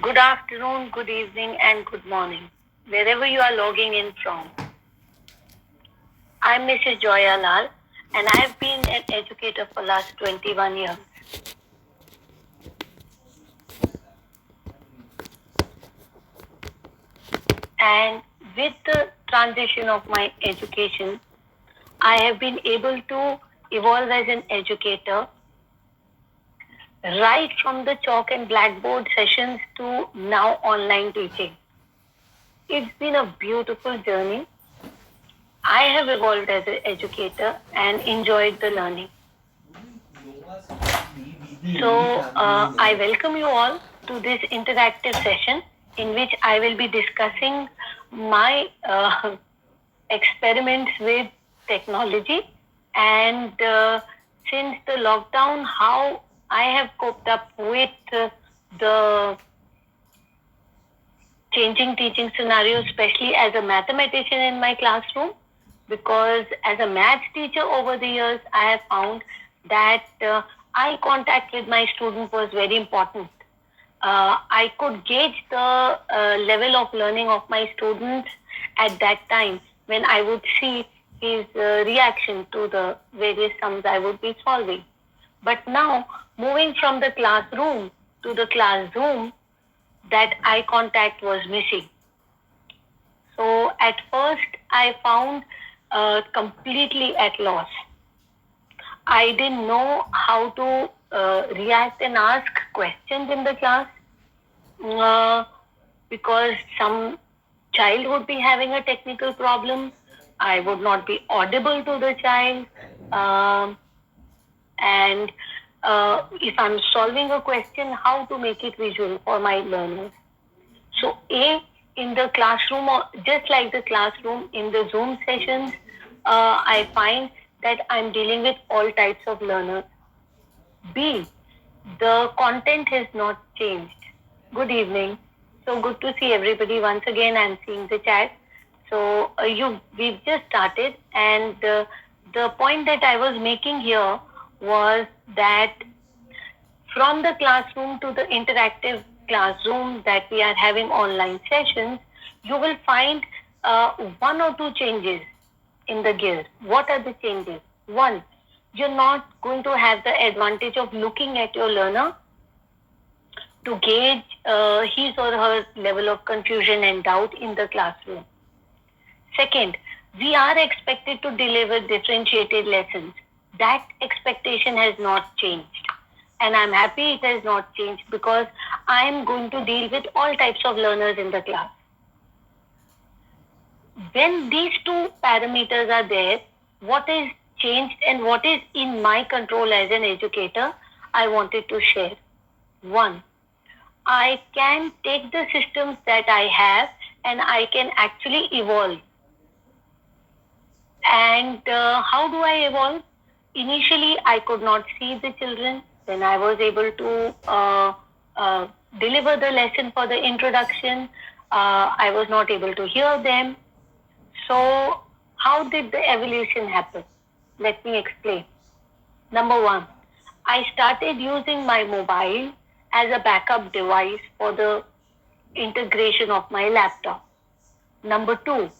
Good afternoon, good evening, and good morning, wherever you are logging in from. I'm Mrs. Joya Lal, and I have been an educator for last 21 years. And with the transition of my education, I have been able to evolve as an educator right from the chalk and blackboard sessions to now online teaching. It's been a beautiful journey. I have evolved as an educator and enjoyed the learning. So, I welcome you all to this interactive session in which I will be discussing my experiments with technology and since the lockdown, how I have coped up with the changing teaching scenario, especially as a mathematician in my classroom. Because as a math teacher over the years, I have found that eye contact with my student was very important. I could gauge the level of learning of my students at that time when I would see his reaction to the various sums I would be solving. But now, moving from the classroom to the classroom, that eye contact was missing. So at first, I found completely at loss. I didn't know how to react and ask questions in the class because some child would be having a technical problem. I would not be audible to the child. And if I'm solving a question, how to make it visual for my learners. So in the classroom, or just like the classroom in the Zoom sessions, I find that I'm dealing with all types of learners. B, the content has not changed. Good evening. So good to see everybody once again. I'm seeing the chat. So we've just started, and the point that I was making here was that from the classroom to the interactive classroom that we are having online sessions, you will find one or two changes in the gear. What are the changes? One, you're not going to have the advantage of looking at your learner to gauge his or her level of confusion and doubt in the classroom. Second, we are expected to deliver differentiated lessons. That expectation has not changed. And I'm happy it has not changed because I am going to deal with all types of learners in the class. When these two parameters are there, what is changed and what is in my control as an educator, I wanted to share. One, I can take the systems that I have and I can actually evolve. And how do I evolve? Initially, I could not see the children. Then I was able to deliver the lesson for the introduction. I was not able to hear them. So how did the evolution happen? Let me explain. Number one, I started using my mobile as a backup device for the integration of my laptop. Number two,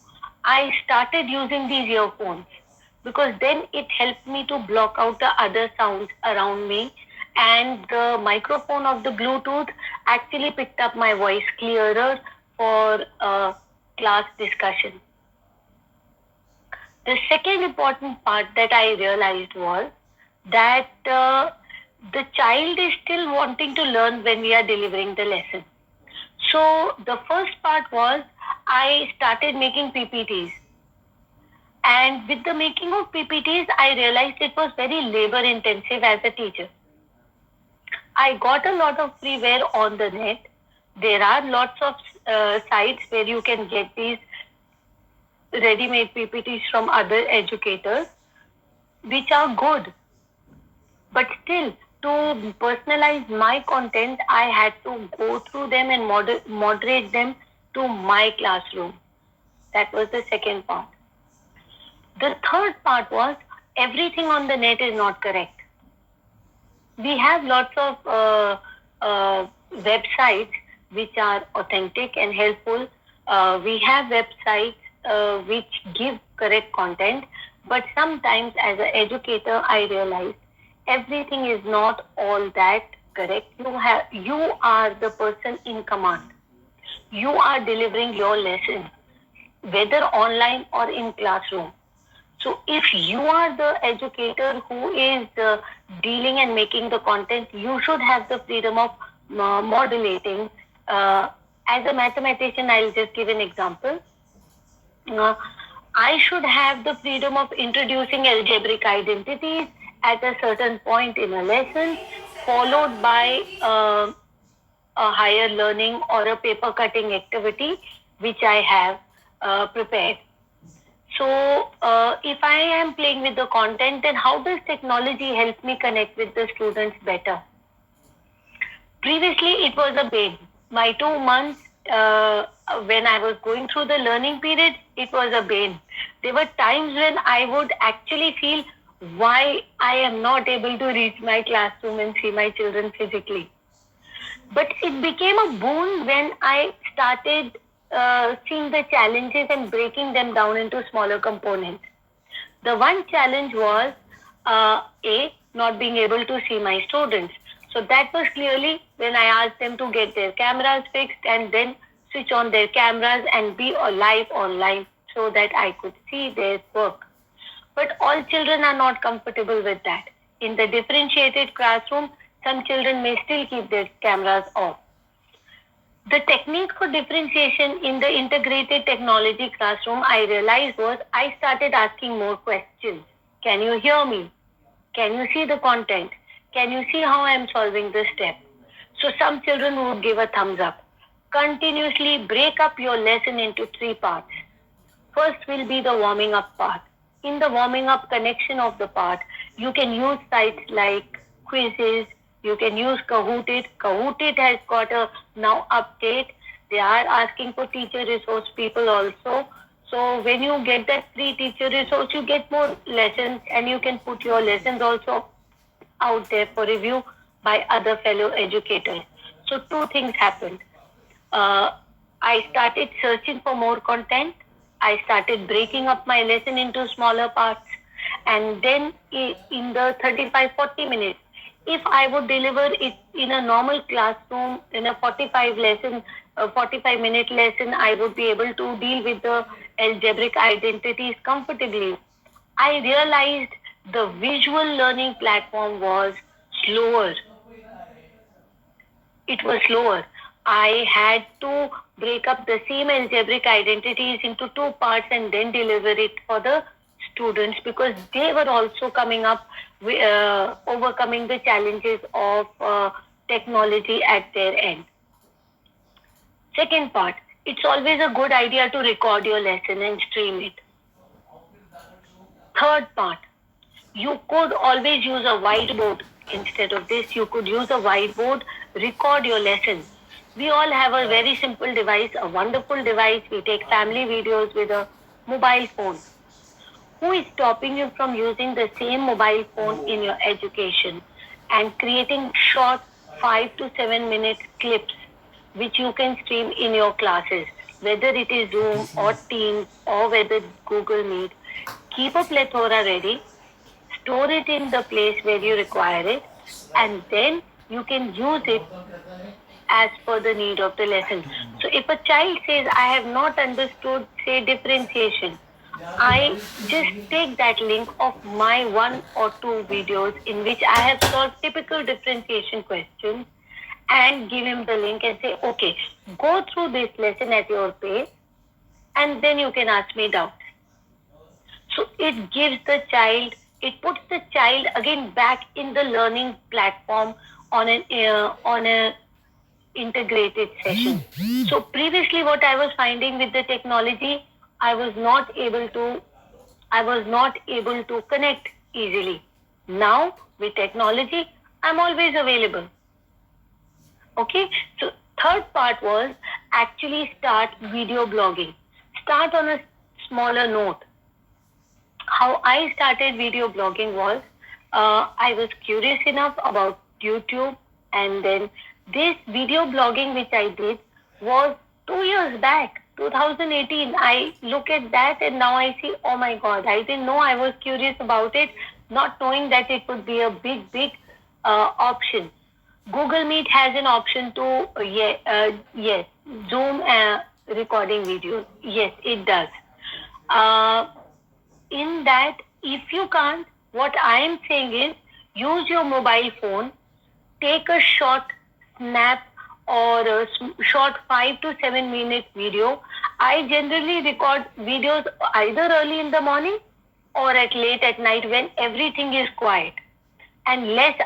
I started using these earphones because then it helped me to block out the other sounds around me, and the microphone of the Bluetooth actually picked up my voice clearer for class discussion. The second important part that I realized was that the child is still wanting to learn when we are delivering the lesson. So the first part was I started making PPTs. And with the making of PPTs, I realized it was very labor intensive as a teacher. I got a lot of freeware on the net. There are lots of sites where you can get these ready-made PPTs from other educators, which are good. But still, to personalize my content, I had to go through them and moderate them to my classroom. That was the second part. The third part was everything on the net is not correct. We have lots of websites which are authentic and helpful. We have websites which give correct content, but sometimes as an educator, I realize everything is not all that correct. You are the person in command. You are delivering your lesson, whether online or in classroom. So if you are the educator who is dealing and making the content, you should have the freedom of modulating. As a mathematician, I'll just give an example. Uh, I should have the freedom of introducing algebraic identities at a certain point in a lesson, followed by a higher learning or a paper cutting activity which I have prepared. So, if I am playing with the content, then how does technology help me connect with the students better? Previously, it was a pain. My 2 months when I was going through the learning period, it was a pain. There were times when I would actually feel why I am not able to reach my classroom and see my children physically. But it became a boon when I started seeing the challenges and breaking them down into smaller components. The one challenge was not being able to see my students. So that was clearly when I asked them to get their cameras fixed and then switch on their cameras and be live online so that I could see their work. But all children are not comfortable with that. In the differentiated classroom, some children may still keep their cameras off. The technique for differentiation in the integrated technology classroom, I realized was I started asking more questions. Can you hear me? Can you see the content? Can you see how I am solving this step? So some children would give a thumbs up. Continuously break up your lesson into 3 parts. First will be the warming up part. In the warming up connection of the part, you can use sites like quizzes, you can use Kahootit. Kahootit has got a now update. They are asking for teacher resource people also. So when you get that free teacher resource, you get more lessons and you can put your lessons also out there for review by other fellow educators. So 2 things happened. I started searching for more content. I started breaking up my lesson into smaller parts. And then in the 35-40 minutes, if I would deliver it in a normal classroom, in a 45-minute lesson, I would be able to deal with the algebraic identities comfortably. I realized the visual learning platform was slower. It was slower. I had to break up the same algebraic identities into 2 parts and then deliver it for the students because they were also coming up, overcoming the challenges of technology at their end. Second part, it's always a good idea to record your lesson and stream it. Third part, you could always use a whiteboard. Instead of this, you could use a whiteboard, record your lesson. We all have a very simple device, a wonderful device. We take family videos with a mobile phone. Who is stopping you from using the same mobile phone in your education and creating short 5 to 7 minute clips which you can stream in your classes, whether it is Zoom or Teams or whether Google Meet. Keep a plethora ready, store it in the place where you require it, and then you can use it as per the need of the lesson. So if a child says, I have not understood, say, differentiation, I just take that link of my 1 or 2 videos in which I have solved typical differentiation questions and give him the link and say, okay, go through this lesson at your pace and then you can ask me doubts. So it gives the child, it puts the child again back in the learning platform on a integrated session. So previously what I was finding with the technology, I was not able to connect easily. Now with technology, I'm always available. Okay, so third part was actually start video blogging. Start on a smaller note. How I started video blogging was I was curious enough about YouTube and then This video blogging which I did was 2 years back, 2018. I look at that and now I see, oh my God, I didn't know. I was curious about it, not knowing that it would be a big option. Google Meet has an option to, yes, Zoom recording videos. Yes, it does. Uh, in that, if you can't, what I am saying is use your mobile phone, take a short snap or a short 5 to 7 minute video. I generally record videos either early in the morning or at late at night when everything is quiet and less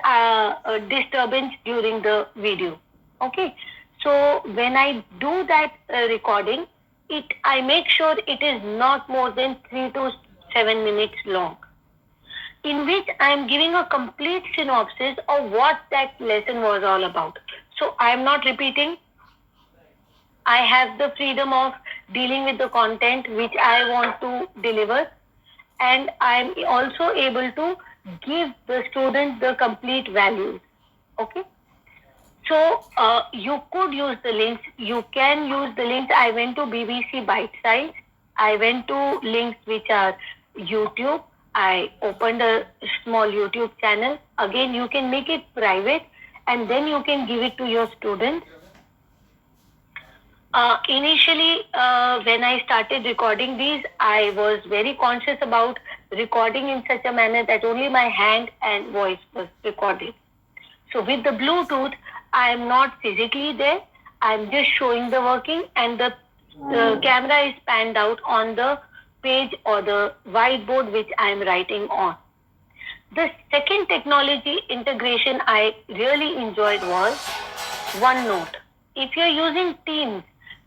disturbance during the video. Okay, so when I do that recording, I make sure it is not more than 3 to 7 minutes long, in which I am giving a complete synopsis of what that lesson was all about. So I am not repeating. I have the freedom of dealing with the content which I want to deliver, and I am also able to give the students the complete values. Okay. So you could use the links. You can use the links. I went to BBC Bite Size. I went to links which are YouTube. I opened a small YouTube channel. Again, you can make it private and then you can give it to your students. Initially, when I started recording these, I was very conscious about recording in such a manner that only my hand and voice was recorded. So with the Bluetooth, I am not physically there. I'm just showing the working and the camera is panned out on the page or the whiteboard which I am writing on. The second technology integration I really enjoyed was OneNote. If you're using Teams,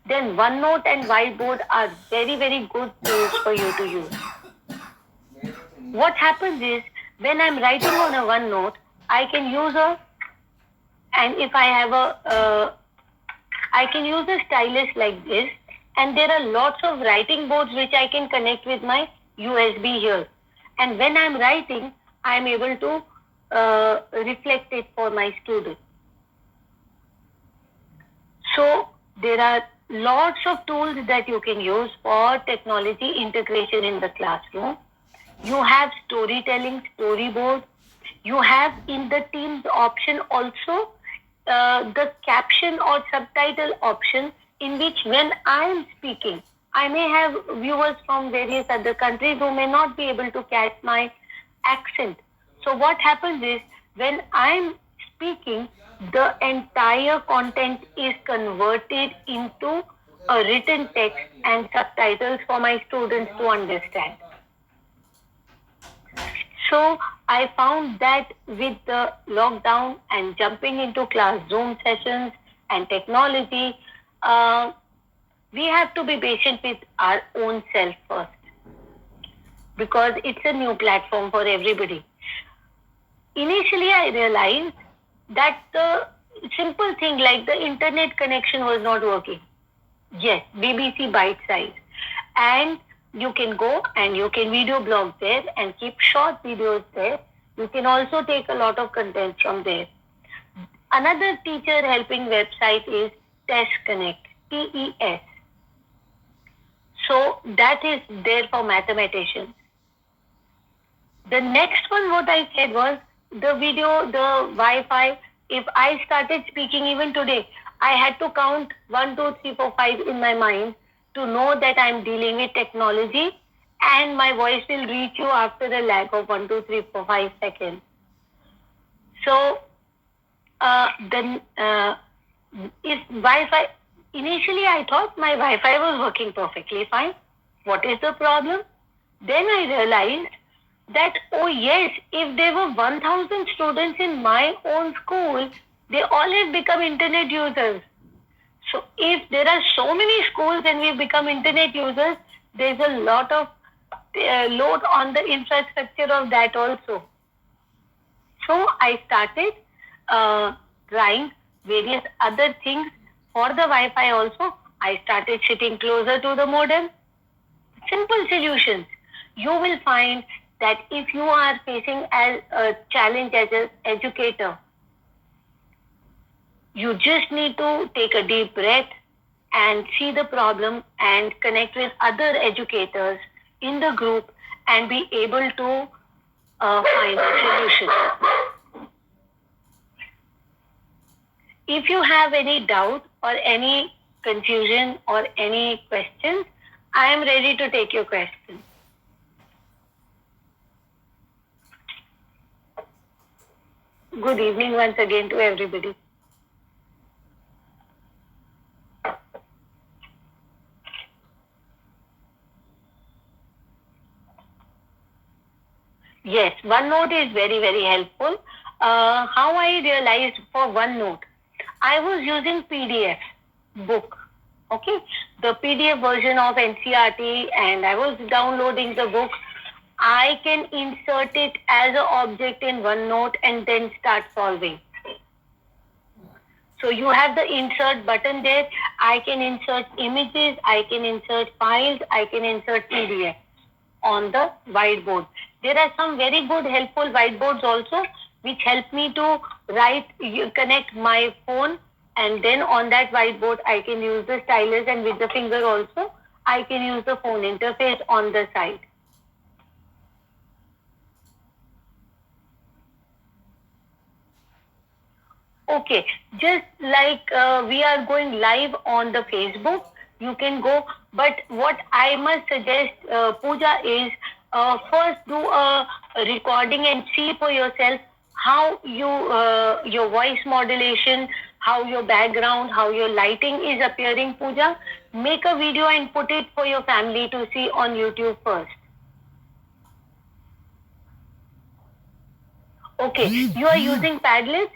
then OneNote and whiteboard are very good tools for you to use. What happens is when I'm writing on a OneNote, I can use I can use a stylus like this, and there are lots of writing boards which I can connect with my USB here. And when I'm writing, I'm able to reflect it for my students. So there are lots of tools that you can use for technology integration in the classroom. You have storytelling, storyboard. You have in the Teams option also the caption or subtitle option, in which when I am speaking, I may have viewers from various other countries who may not be able to catch my accent. So what happens is when I am speaking, the entire content is converted into a written text and subtitles for my students to understand. So I found that with the lockdown and jumping into class Zoom sessions and technology, we have to be patient with our own self first, because it's a new platform for everybody. Initially, I realized that the simple thing like the internet connection was not working. Yes, BBC Bite Size. And you can go and you can video blog there and keep short videos there. You can also take a lot of content from there. Another teacher helping website is Test Connect, TES. So that is there for mathematicians. The next one, what I said was the video, the Wi-Fi. If I started speaking even today, I had to count 1, 2, 3, 4, 5 in my mind to know that I'm dealing with technology, and my voice will reach you after a lag of 1, 2, 3, 4, 5 seconds. So if Wi-Fi, initially I thought my Wi-Fi was working perfectly fine. What is the problem? Then I realized that, oh yes, if there were 1,000 students in my own school, they all have become internet users. So if there are so many schools and we've become internet users, there's a lot of load on the infrastructure of that also. So I started trying various other things for the Wi-Fi also. I started sitting closer to the modem. Simple solutions. You will find that if you are facing as a challenge as an educator, You just need to take a deep breath and see the problem and connect with other educators in the group and be able to find a solution. If you have any doubt or any confusion or any questions, I am ready to take your questions. Good evening once again to everybody. Yes, OneNote is very, very helpful. How I realized for OneNote, I was using PDF book. Okay, the PDF version of NCERT, and I was downloading the book. I can insert it as an object in OneNote and then start solving. So you have the insert button there. I can insert images, I can insert files, I can insert PDF on the whiteboard. There are some very good helpful whiteboards also which help me to connect my phone, and then on that whiteboard I can use the stylus, and with the finger also I can use the phone interface on the side. Okay, just like we are going live on the Facebook, you can go. But what I must suggest, Pooja, is first do a recording and see for yourself how your voice modulation, how your background, how your lighting is appearing. Pooja, make a video and put it for your family to see on YouTube first. Okay, you are using Padlet.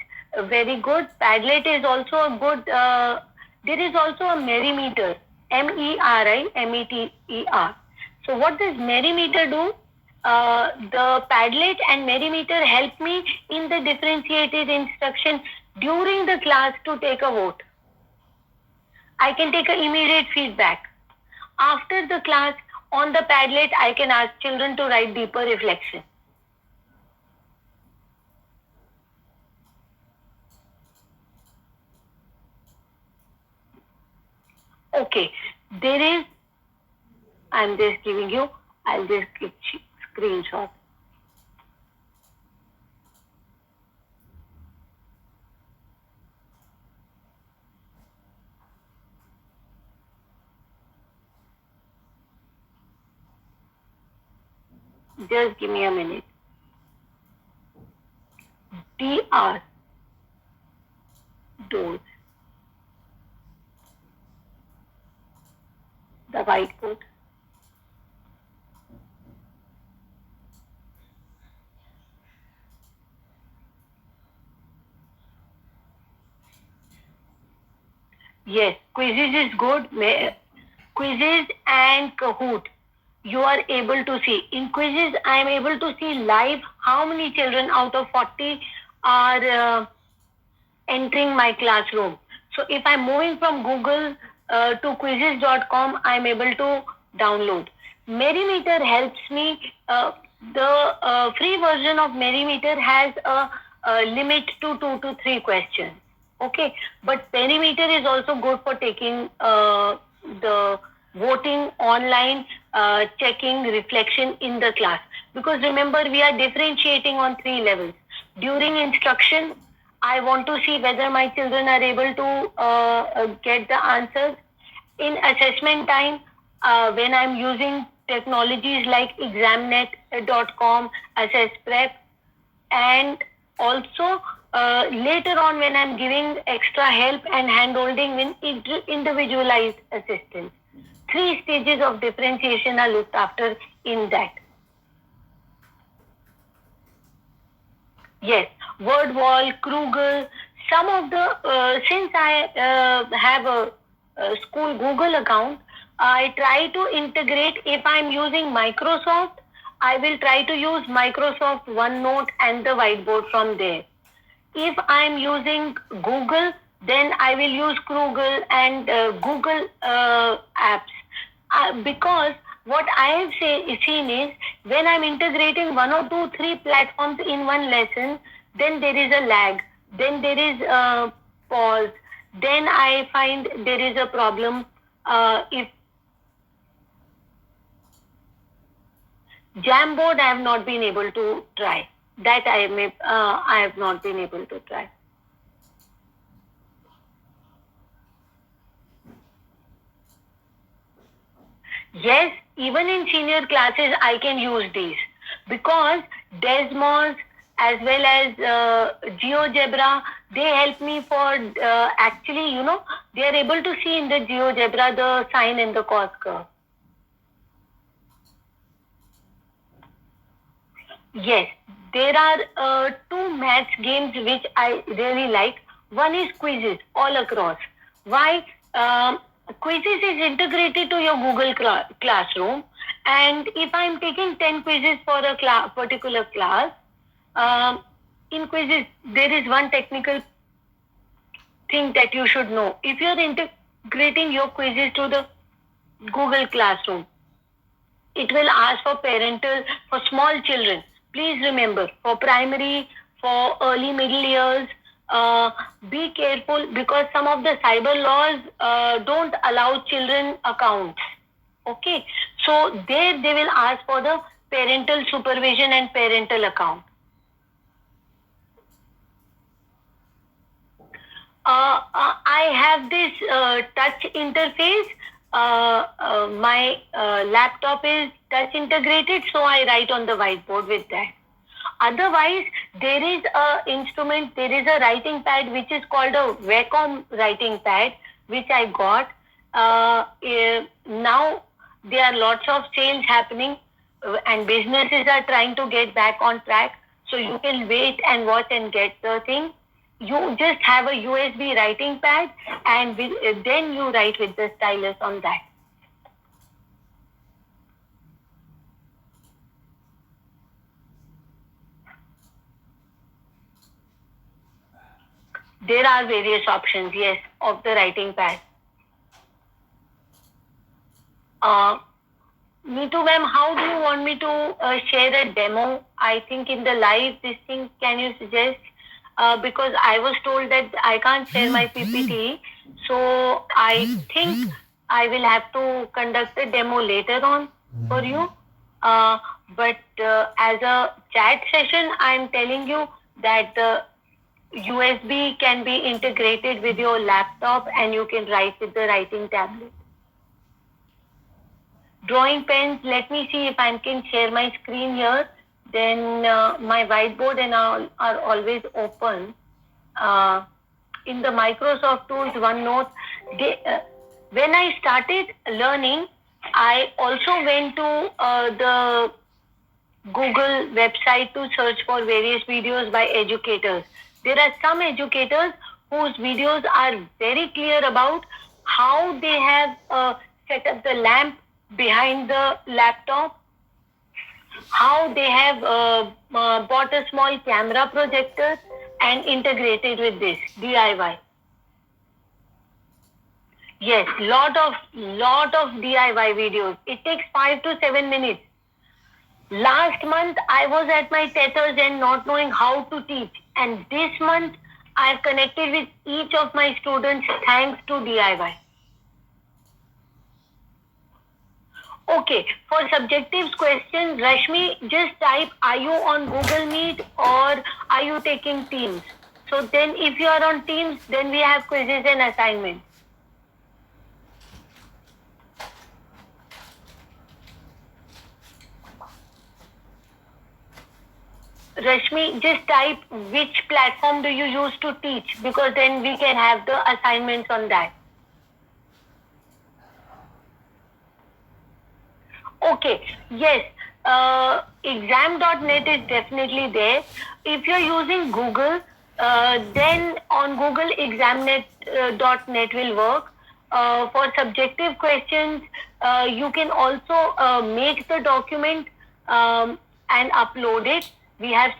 Very good. Padlet is also a good. There is also a Merimeter, Merimeter. So what does Merimeter do? The Padlet and Merimeter help me in the differentiated instruction during the class to take a vote. I can take an immediate feedback. After the class, on the Padlet, I can ask children to write deeper reflection. Okay, there is, I'm just giving you, I'll just give screenshot. Just give me a minute. DR doors. The whiteboard. Yes, quizzes is good. Quizzes and Kahoot, you are able to see. In quizzes, I am able to see live how many children out of 40 are entering my classroom. So if I'm moving from Google to quizzes.com, I'm able to download. Merimeter helps me. The free version of Merimeter has a limit to 2 to 3 questions. Okay, but Merimeter is also good for taking the voting online, checking reflection in the class. Because remember, we are differentiating on 3 levels. During instruction, I want to see whether my children are able to get the answers. In assessment time, when I'm using technologies like examnet.com, assess prep, and also later on when I'm giving extra help and handholding with individualized assistance. 3 stages of differentiation are looked after in that. Yes, WordWall, Kruger, some of the, since I have a school Google account, I try to integrate. If I'm using Microsoft, I will try to use Microsoft OneNote and the whiteboard from there. If I'm using Google, then I will use Kruger and Google apps. Because what I have seen is when I'm integrating 1 or 2, 3 platforms in one lesson, then there is a lag. Then there is pause. Then I find there is a problem. If Jamboard, I have not been able to try. That I have not been able to try. Yes, even in senior classes, I can use these because Desmos as well as GeoGebra, they help me for actually, they are able to see in the GeoGebra the sine and the cos curve. Yes, there are two maths games which I really like. One is quizzes all across. Why? Quizzes is integrated to your Google Classroom, and if I'm taking 10 quizzes for a particular class, in quizzes there is one technical thing that you should know. If you're integrating your quizzes to the Google Classroom, it will ask for parental for small children. Please remember, for primary, for early middle years, be careful because some of the cyber laws don't allow children accounts. Okay, so there they will ask for the parental supervision and parental account. I have this touch interface. My laptop is touch integrated, so I write on the whiteboard with that. Otherwise, there is a instrument, there is a writing pad which is called a Wacom writing pad, which I got. Now there are lots of sales happening, and businesses are trying to get back on track. So you can wait and watch and get the thing. You just have a USB writing pad, and then you write with the stylus on that. There are various options, yes, of the writing pad. Neetu ma'am, how do you want me to share a demo? I think in the live, this thing, can you suggest? Because I was told that I can't share my PPT. So I think I will have to conduct a demo later on for you. But as a chat session, I'm telling you that the USB can be integrated with your laptop and you can write with the writing tablet. Drawing pens, let me see if I can share my screen here. Then my whiteboard and all are always open. In the Microsoft Tools, OneNote, when I started learning, I also went to the Google website to search for various videos by educators. There are some educators whose videos are very clear about how they have set up the lamp behind the laptop, how they have bought a small camera projector and integrated with this DIY. Yes, lot of DIY videos. It takes 5 to 7 minutes. Last month, I was at my tether's end not knowing how to teach. And this month, I have connected with each of my students thanks to DIY. Okay, for subjective questions, Rashmi, just type, are you on Google Meet or are you taking Teams? So then if you are on Teams, then we have quizzes and assignments. Rashmi, just type which platform do you use to teach, because then we can have the assignments on that. Okay, yes, exam.net is definitely there. If you're using Google, then on Google examnet.net will work. For subjective questions, you can also make the document and upload it. We have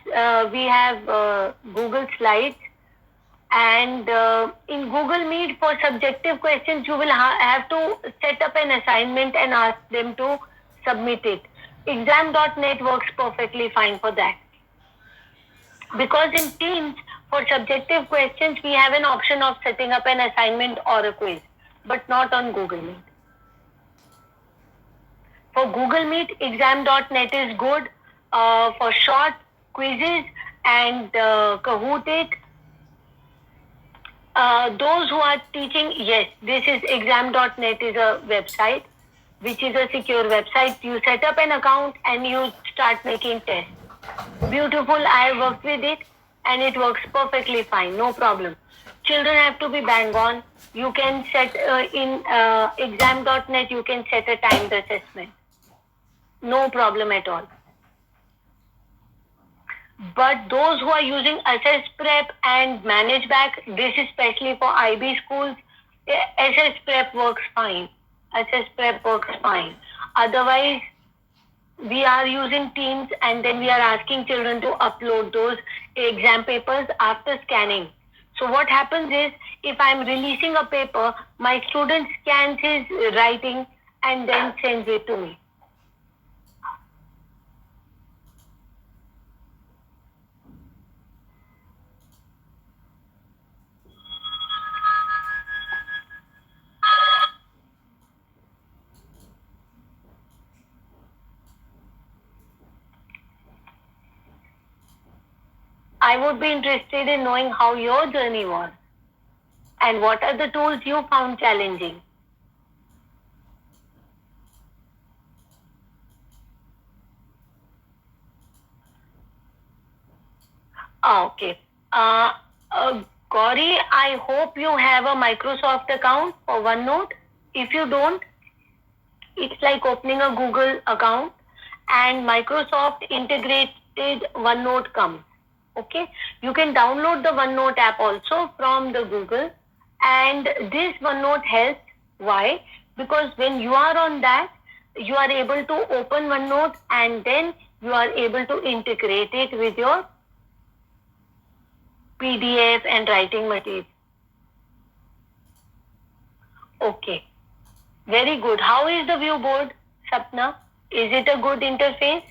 Google Slides, and in Google Meet for subjective questions, you will have to set up an assignment and ask them to submit it. Exam.net works perfectly fine for that. Because in Teams, For subjective questions, we have an option of setting up an assignment or a quiz, but not on Google Meet. For Google Meet, exam.net is good for short quizzes and Kahoot it. Those who are teaching, yes, this is exam.net is a website, which is a secure website. You set up an account and you start making tests. Beautiful. I worked with it and it works perfectly fine. No problem. Children have to be bang on. You can set in exam.net, you can set a timed assessment. No problem at all. But those who are using Assess Prep and Manage Back, this is especially for IB schools, Assess Prep works fine. Assess Prep works fine. Otherwise, we are using Teams and then we are asking children to upload those exam papers after scanning. So what happens is, if I'm releasing a paper, my student scans his writing and then sends it to me. I would be interested in knowing how your journey was and what are the tools you found challenging. Okay. Gauri, I hope you have a Microsoft account for OneNote. If you don't, it's like opening a Google account and Microsoft integrated OneNote comes. Okay. You can download the OneNote app also from the Google, and this OneNote helps. Why? Because when you are on that, you are able to open OneNote and then you are able to integrate it with your PDF and writing material. Okay. Very good. How is the view board, Sapna? Is it a good interface?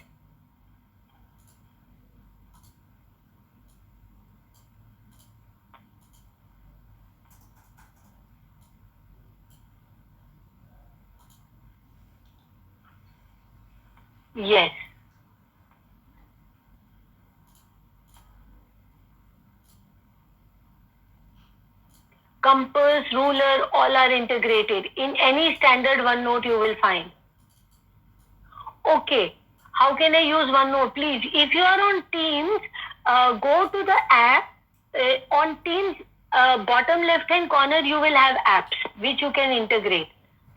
Yes. Compass, ruler, all are integrated. In any standard OneNote you will find. Okay. How can I use OneNote? Please, if you are on Teams, go to the app. On Teams, bottom left-hand corner, you will have apps which you can integrate.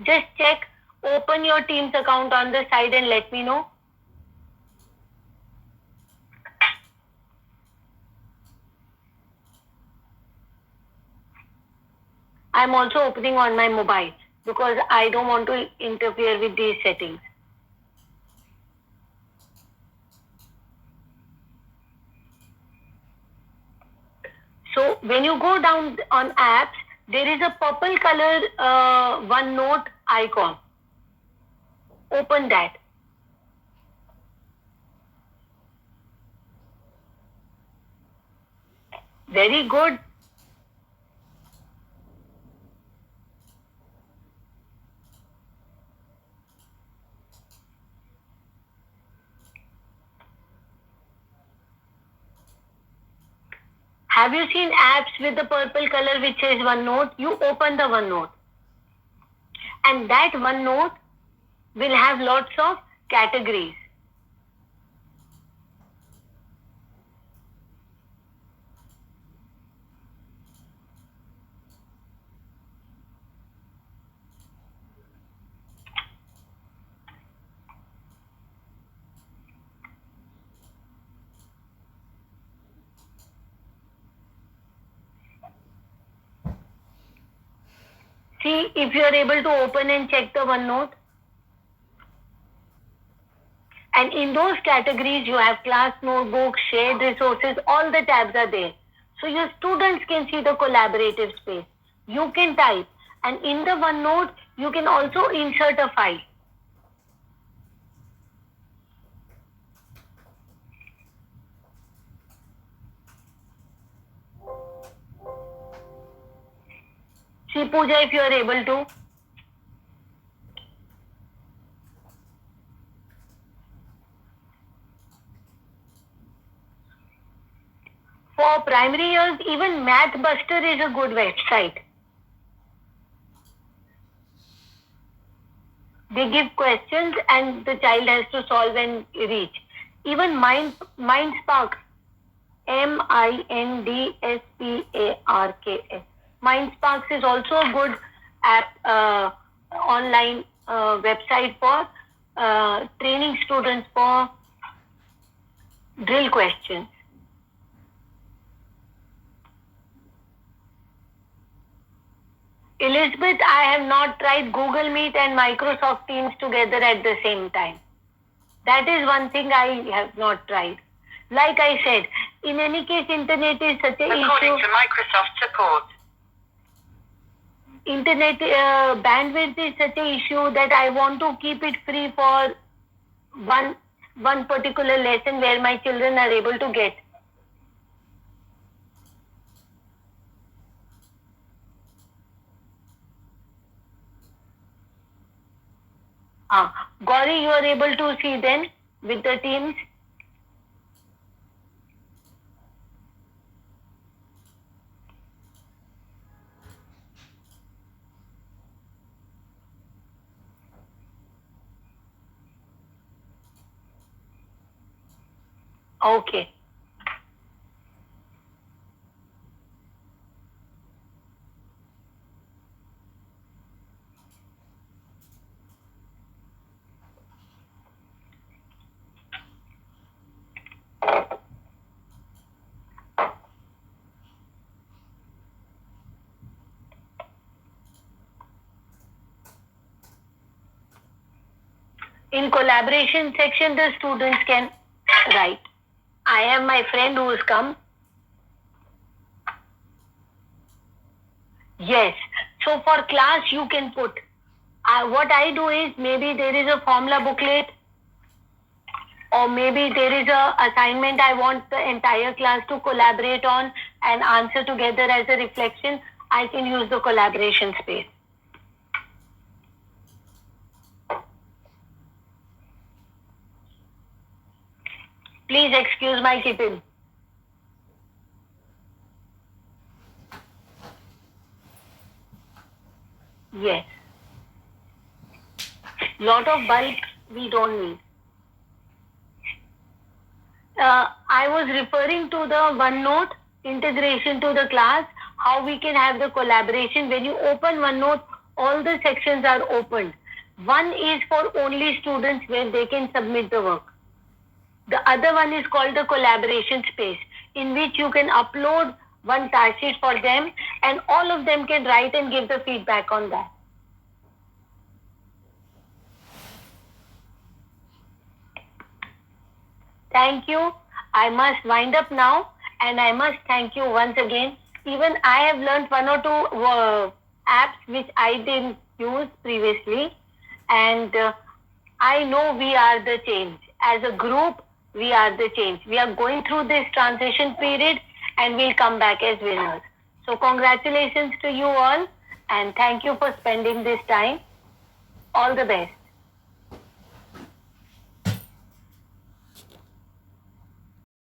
Just check, open your Teams account on the side and let me know. I'm also opening on my mobile because I don't want to interfere with these settings. So when you go down on apps, there is a purple color OneNote icon. Open that. Very good. Have you seen apps with the purple color which says OneNote? You open the OneNote. And that OneNote will have lots of categories. See if you are able to open and check the OneNote. And in those categories, you have class notebooks, shared resources, all the tabs are there. So your students can see the collaborative space. You can type. And in the OneNote, you can also insert a file. See Pooja if you are able to. For primary years, even Math Buster is a good website. They give questions and the child has to solve and reach. Even MindSpark, MindSparks. MindSparks is also a good app, online website for training students for drill questions. Elizabeth, I have not tried Google Meet and Microsoft Teams together at the same time. That is one thing I have not tried. Like I said, in any case, internet is such an issue. According to Microsoft support. Internet bandwidth is such an issue that I want to keep it free for one particular lesson where my children are able to get. Gauri, you are able to see then with the teams? Okay. In collaboration section, the students can write. I have my friend who has come. Yes. So for class, you can put. What I do is maybe there is a formula booklet or maybe there is a assignment I want the entire class to collaborate on and answer together as a reflection. I can use the collaboration space. Please excuse my keeping. Yes. Lot of bulk we don't need. I was referring to the OneNote integration to the class, how we can have the collaboration. When you open OneNote, all the sections are opened. One is for only students where they can submit the work. The other one is called the collaboration space, in which you can upload one task sheet for them and all of them can write and give the feedback on that. Thank you. I must wind up now and I must thank you once again. Even I have learned one or two apps which I didn't use previously, and I know we are the change. As a group, we are the change. We are going through this transition period and we'll come back as winners. So congratulations to you all and thank you for spending this time. All the best.